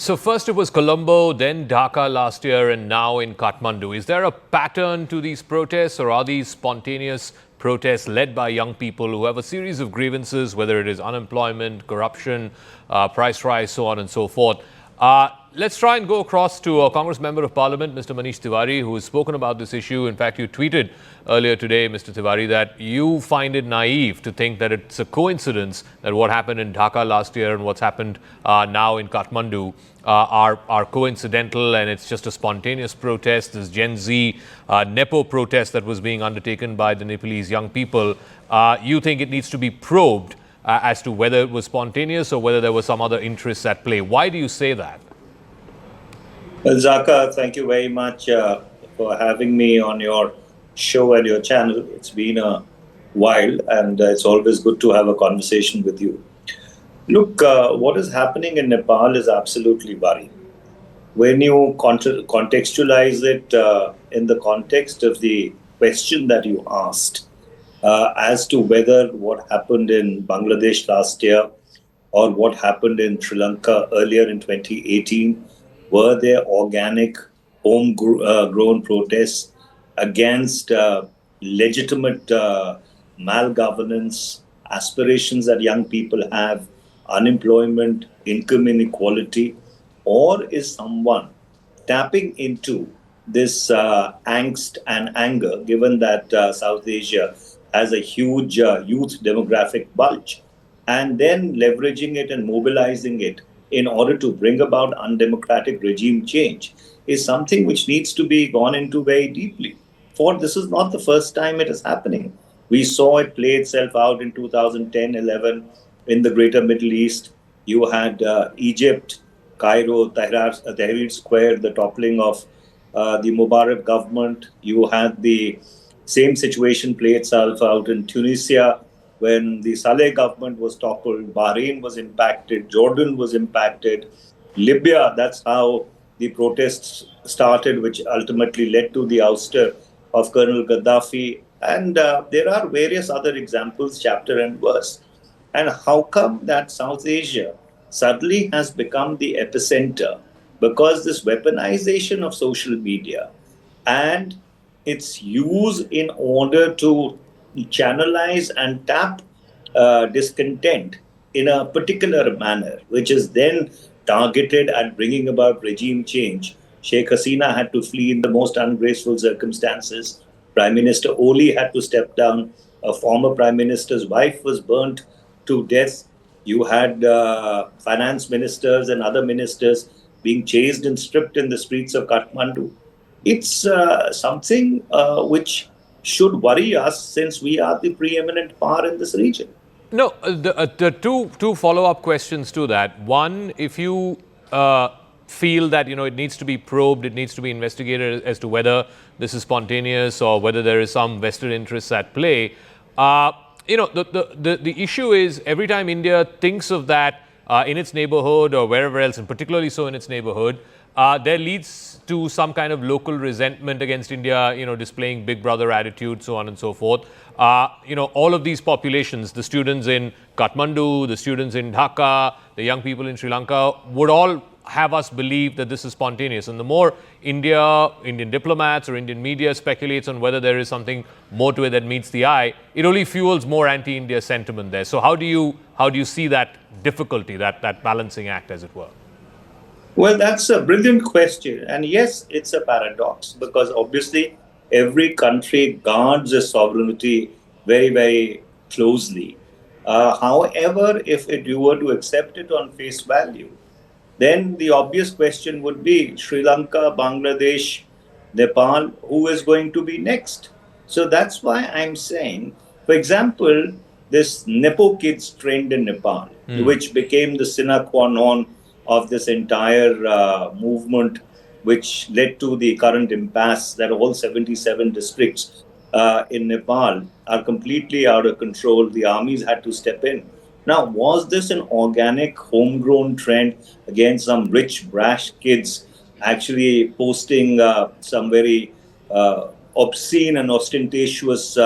So first it was Colombo, then Dhaka last year, and now in Kathmandu. Is there a pattern to these protests, or are these spontaneous protests led by young people who have a series of grievances, whether it is unemployment, corruption, price rise, so on and so forth? Let's try and go across to a Congress Member of Parliament, Mr. Manish Tiwari, who has spoken about this issue. In fact, you tweeted earlier today, Mr. Tiwari, that you find it naive to think that it's a coincidence that what happened in Dhaka last year and what's happened now in Kathmandu are coincidental, and it's just a spontaneous protest, this Gen Z Nepo protest that was being undertaken by the Nepalese young people. You think it needs to be probed as to whether it was spontaneous or whether there were some other interests at play. Why do you say that? Well, Zaka, thank you very much for having me on your show and your channel. It's been a while, and it's always good to have a conversation with you. Look, what is happening in Nepal is absolutely worrying. When you contextualize it in the context of the question that you asked as to whether what happened in Bangladesh last year or what happened in Sri Lanka earlier in 2018, were there organic, homegrown protests against legitimate malgovernance, aspirations that young people have, unemployment, income inequality, or is someone tapping into this angst and anger, given that South Asia has a huge youth demographic bulge, and then leveraging it and mobilizing it in order to bring about undemocratic regime change is something which needs to be gone into very deeply. For this is not the first time it is happening. We saw it play itself out in 2010-11 in the greater Middle East. You had Egypt, Cairo, Tahrir Square, the toppling of the Mubarak government. You had the same situation play itself out in Tunisia when the Saleh government was toppled. Bahrain was impacted, Jordan was impacted, Libya, that's how the protests started, which ultimately led to the ouster of Colonel Gaddafi. And there are various other examples, chapter and verse. And how come that South Asia suddenly has become the epicenter? Because this weaponization of social media and its use in order to channelize and tap discontent in a particular manner, which is then targeted at bringing about regime change. Sheikh Hasina had to flee in the most ungraceful circumstances. Prime Minister Oli had to step down. A former Prime Minister's wife was burnt to death. You had finance ministers and other ministers being chased and stripped in the streets of Kathmandu. It's something which should worry us, since we are the preeminent power in this region. No, the two follow-up questions to that. One, if you feel that it needs to be probed, it needs to be investigated as to whether this is spontaneous or whether there is some vested interests at play. The issue is every time India thinks of that in its neighborhood or wherever else, and particularly so in its neighborhood, there leads to some kind of local resentment against India, displaying big brother attitude, so on and so forth. All of these populations, the students in Kathmandu, the students in Dhaka, the young people in Sri Lanka, would all have us believe that this is spontaneous. And the more Indian diplomats or Indian media speculates on whether there is something more to it that meets the eye, it only fuels more anti-India sentiment there. So how do you see that difficulty, that balancing act, as it were? Well, that's a brilliant question. And yes, it's a paradox, because obviously every country guards its sovereignty very, very closely. However, if you were to accept it on face value, then the obvious question would be Sri Lanka, Bangladesh, Nepal, who is going to be next? So that's why I'm saying, for example, this Nepo kids trained in Nepal, which became the sine qua non of this entire movement, which led to the current impasse that all 77 districts in Nepal are completely out of control. The armies had to step in. Now, was this an organic, homegrown trend against some rich, brash kids actually posting some very obscene and ostentatious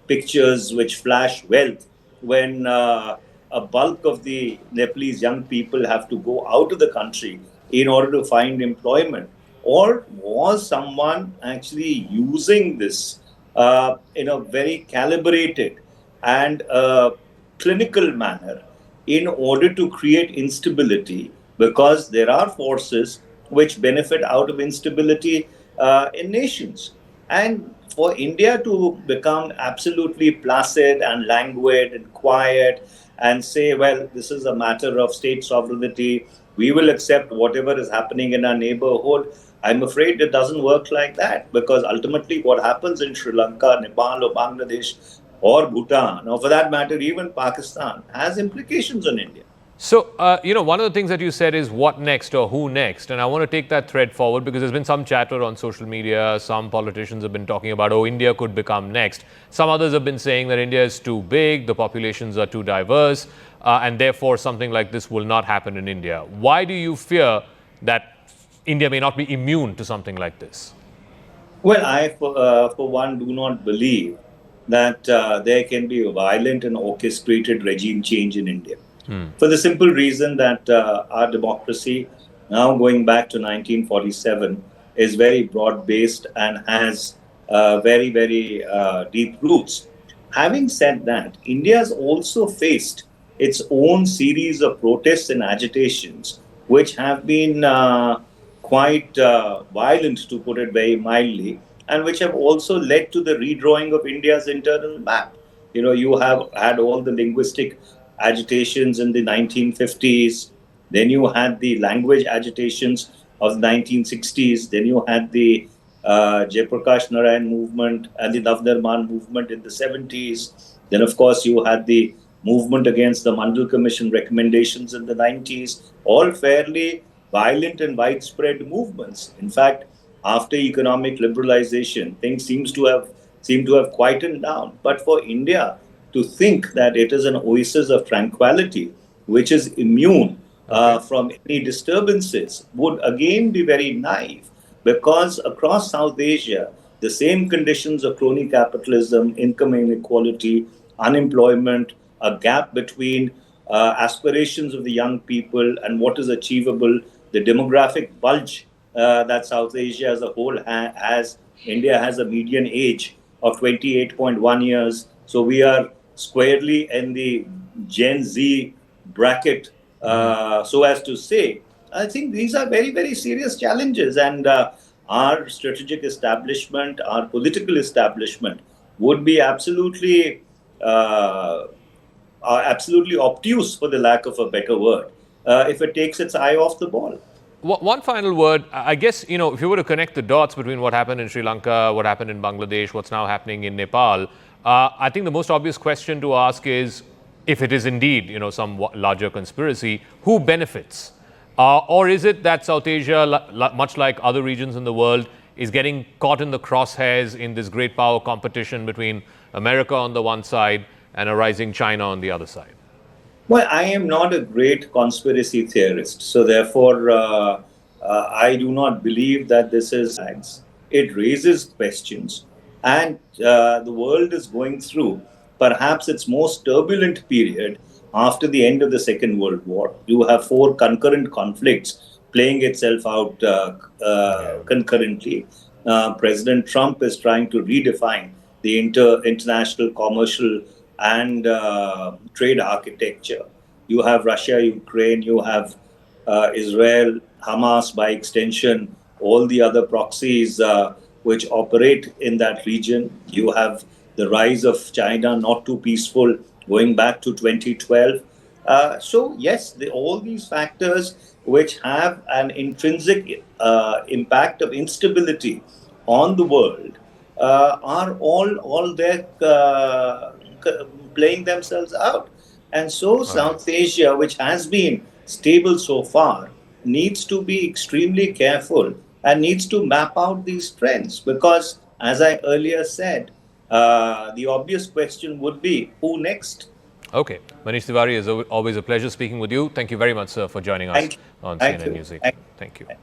pictures which flash wealth, when a bulk of the Nepalese young people have to go out of the country in order to find employment? Or was someone actually using this in a very calibrated and clinical manner in order to create instability? Because there are forces which benefit out of instability in nations. And for India to become absolutely placid and languid and quiet and say, well, this is a matter of state sovereignty, we will accept whatever is happening in our neighborhood, I'm afraid it doesn't work like that, because ultimately what happens in Sri Lanka, Nepal, or Bangladesh, or Bhutan, or for that matter, even Pakistan, has implications on India. So, one of the things that you said is what next or who next? And I want to take that thread forward because there's been some chatter on social media. Some politicians have been talking about, oh, India could become next. Some others have been saying that India is too big, the populations are too diverse, and therefore something like this will not happen in India. Why do you fear that India may not be immune to something like this? Well, for one, do not believe that there can be a violent and orchestrated regime change in India. For the simple reason that our democracy, now going back to 1947, is very broad based and has very deep roots. Having said that, India has also faced its own series of protests and agitations, which have been quite violent, to put it very mildly, and which have also led to the redrawing of India's internal map. You have had all the linguistic agitations in the 1950s. Then you had the language agitations of the 1960s. Then you had the Jayaprakash Narayan movement and the Navnirman movement in the 70s. Then, of course, you had the movement against the Mandal Commission recommendations in the 90s, all fairly violent and widespread movements. In fact, after economic liberalization, things seem to have quietened down. But for India to think that it is an oasis of tranquility, which is immune Okay. from any disturbances, would again be very naive, because across South Asia, the same conditions of crony capitalism, income inequality, unemployment, a gap between aspirations of the young people and what is achievable, the demographic bulge that South Asia as a whole has. India has a median age of 28.1 years. So we are squarely in the Gen Z bracket, so as to say. I think these are very serious challenges, and our strategic establishment, our political establishment, would be absolutely obtuse, for the lack of a better word, if it takes its eye off the ball. One final word. I guess, if you were to connect the dots between what happened in Sri Lanka, what happened in Bangladesh, what's now happening in Nepal, I think the most obvious question to ask is, if it is indeed, some larger conspiracy, who benefits? Or is it that South Asia, much like other regions in the world, is getting caught in the crosshairs in this great power competition between America on the one side and a rising China on the other side? Well, I am not a great conspiracy theorist, so therefore, I do not believe that this is. It raises questions, and the world is going through perhaps its most turbulent period after the end of the Second World War. You have four concurrent conflicts playing itself out Yeah. concurrently. President Trump is trying to redefine the international commercial and trade architecture. You have Russia, Ukraine, you have Israel, Hamas by extension, all the other proxies which operate in that region. You have the rise of China, not too peaceful, going back to 2012. So, yes, all these factors which have an intrinsic impact of instability on the world are all there playing themselves out. And so All right. South Asia, which has been stable so far, needs to be extremely careful and needs to map out these trends, because, as I earlier said, the obvious question would be, who next? Okay. Manish Tiwari, is always a pleasure speaking with you. Thank you very much, sir, for joining us Thank you. on Thank CNN you. News Thank 18. Thank you. you.